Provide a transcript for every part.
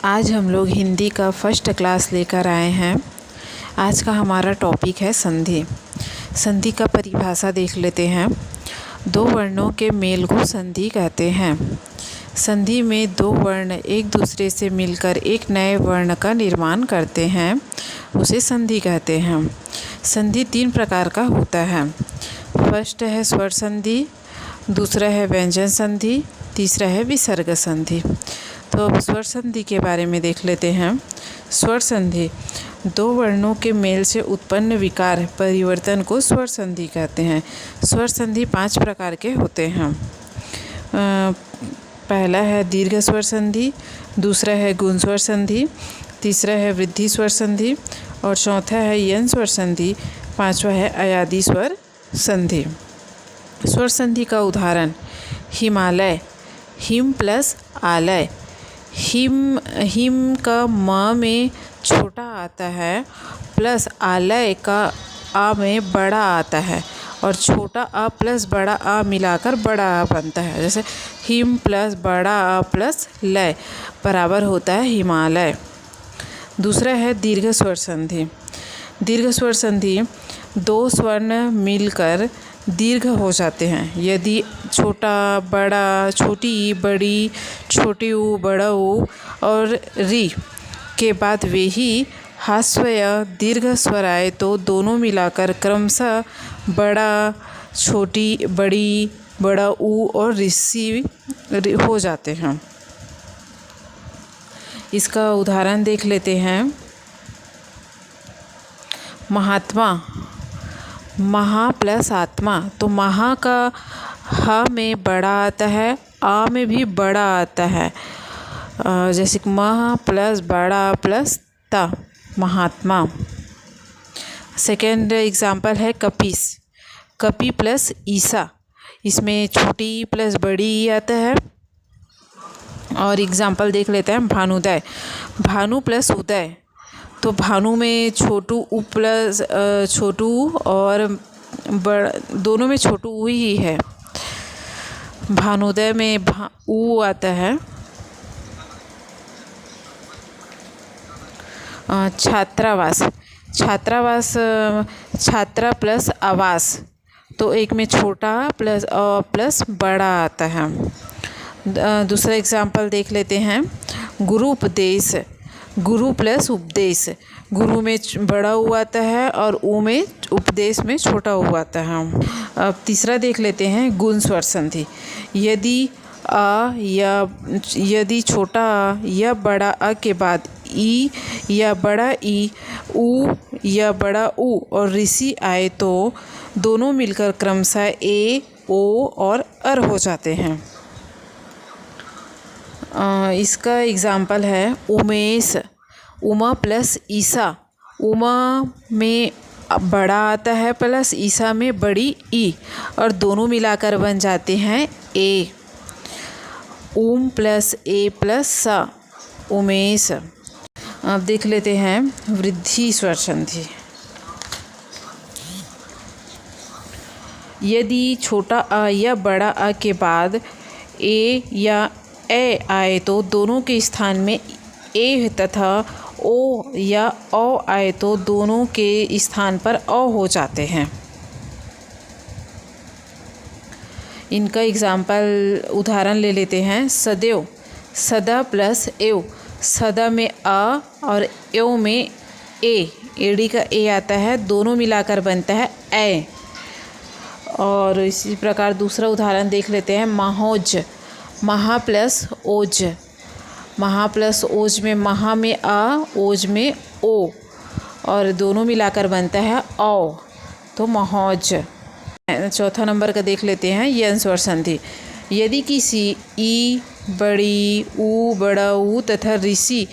आज हम लोग हिंदी का फर्स्ट क्लास लेकर आए हैं। आज का हमारा टॉपिक है संधि। संधि का परिभाषा देख लेते हैं। दो वर्णों के मेल को संधि कहते हैं। संधि में दो वर्ण एक दूसरे से मिलकर एक नए वर्ण का निर्माण करते हैं, उसे संधि कहते हैं। संधि तीन प्रकार का होता है। फर्स्ट है स्वर संधि, दूसरा है व्यंजन संधि, तीसरा है विसर्ग संधि। तो अब स्वर संधि के बारे में देख लेते हैं। स्वर संधि दो वर्णों के मेल से उत्पन्न विकार परिवर्तन को स्वर संधि कहते हैं। स्वर संधि 5 प्रकार के होते हैं। पहला है दीर्घ स्वर संधि, दूसरा है गुण स्वर संधि, तीसरा है वृद्धि स्वर संधि और चौथा है यन स्वर संधि, पांचवा है अयादि स्वर संधि। स्वर संधि का उदाहरण हिमालय, हिम प्लस आलय। हिम का म में छोटा आता है प्लस आलय का आ में बड़ा आता है और छोटा आ प्लस बड़ा आ मिलाकर बड़ा आ बनता है। जैसे हिम प्लस बड़ा आ प्लस लय बराबर होता है हिमालय। दूसरा है दीर्घ स्वर संधि। दीर्घ स्वर संधि दो स्वर्ण मिलकर दीर्घ हो जाते हैं। यदि छोटा बड़ा, छोटी बड़ी, छोटी ऊ बड़ा ऊ और री के बाद वे ही ह्रस्व या दीर्घ स्वर आए तो दोनों मिलाकर क्रमशः बड़ा, छोटी, बड़ी, बड़ा ऊ और ऋषि हो जाते हैं। इसका उदाहरण देख लेते हैं। महात्मा, महा प्लस आत्मा। तो महा का ह में बड़ा आता है, आ में भी बड़ा आता है। जैसे महा प्लस बड़ा प्लस ता, महात्मा। सेकेंड एग्जाम्पल है कपीस, कपी प्लस ईसा। इसमें छोटी प्लस बड़ी आता है। और एग्जाम्पल देख लेते हैं भानुदय, भानु प्लस उदय। तो भानु में छोटू उ प्लस छोटू और बड़ा दोनों में छोटू ऊ ही है। भानुदय में ऊ आता है। छात्रावास, छात्रावास छात्रा प्लस आवास। तो एक में छोटा प्लस बड़ा आता है। दूसरा एग्जाम्पल देख लेते हैं गुरु उपदेश, गुरु प्लस उपदेश। गुरु में बड़ा ऊ आता है और ऊ में उपदेश में छोटा ऊ आता है। अब तीसरा देख लेते हैं गुण स्वर संधि। यदि छोटा आ या बड़ा आ के बाद ई या बड़ा ई, ऊ या बड़ा ऊ और ऋषि आए तो दोनों मिलकर क्रमशः ए, ओ और अर हो जाते हैं। इसका एग्जाम्पल है उमेश, उमा प्लस ईसा। उमा में बड़ा आता है प्लस ईसा में बड़ी ई और दोनों मिलाकर बन जाते हैं ए। उम प्लस ए प्लस सा, उमेश। अब देख लेते हैं वृद्धि स्वर संधि। यदि छोटा आ या बड़ा आ के बाद ए या ए आए तो दोनों के स्थान में ए तथा ओ या औ आए तो दोनों के स्थान पर औ हो जाते हैं। इनका एग्जाम्पल उदाहरण ले लेते हैं सदैव, सदा प्लस एव। सदा में आ और एव में ए, एड़ी का ए आता है, दोनों मिलाकर बनता है ए। और इसी प्रकार दूसरा उदाहरण देख लेते हैं महोज, महा प्लस ओज। महा प्लस ओज में महा में आ, ओज में ओ और दोनों मिलाकर बनता है औ, तो महोज। चौथा नंबर का देख लेते हैं यन स्वर संधि। यदि किसी ई, बड़ी, ऊ, बड़ा ऊ तथा ऋषि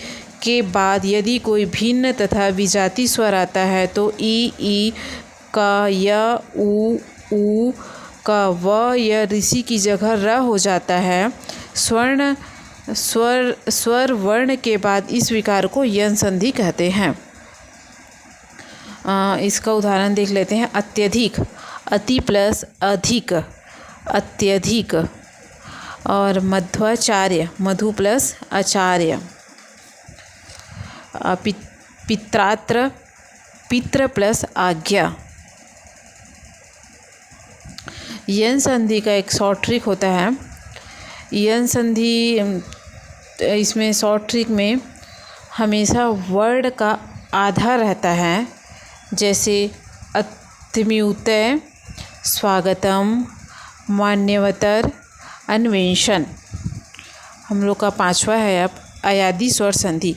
के बाद यदि कोई भिन्न तथा विजाती स्वर आता है तो ई का या ऊ का व या ऋषि की जगह र हो जाता है। स्वर वर्ण के बाद इस विकार को यन संधि कहते हैं। इसका उदाहरण देख लेते हैं अत्यधिक, अति प्लस अधिक, अत्यधिक। और मध्वाचार्य, मधु प्लस आचार्य। पित्रात्र, पित्र प्लस आज्ञा। यन संधि का एक शॉर्ट ट्रिक होता है। यन संधि इसमें शॉर्ट ट्रिक में हमेशा वर्ड का आधा रहता है, जैसे अत्युत्तम, स्वागतम, मान्यवर, अन्वेषण। हम लोग का पांचवा है अब अयादी स्वर संधि।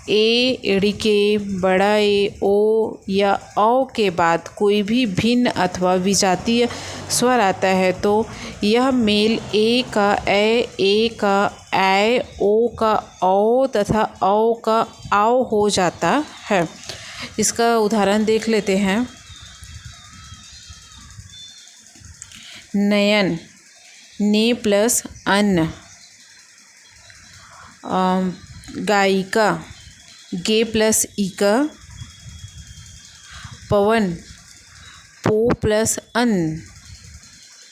ए, एड़ी के, बड़ा ए, ओ या औ के बाद कोई भी भिन्न अथवा विजातीय स्वर आता है तो यह मेल ए का ए का ऐ, ओ का औ तथा औ का आओ हो जाता है। इसका उदाहरण देख लेते हैं। नयन, ने प्लस अन्न। गायिका, गे प्लस इका। पवन, पो प्लस अन।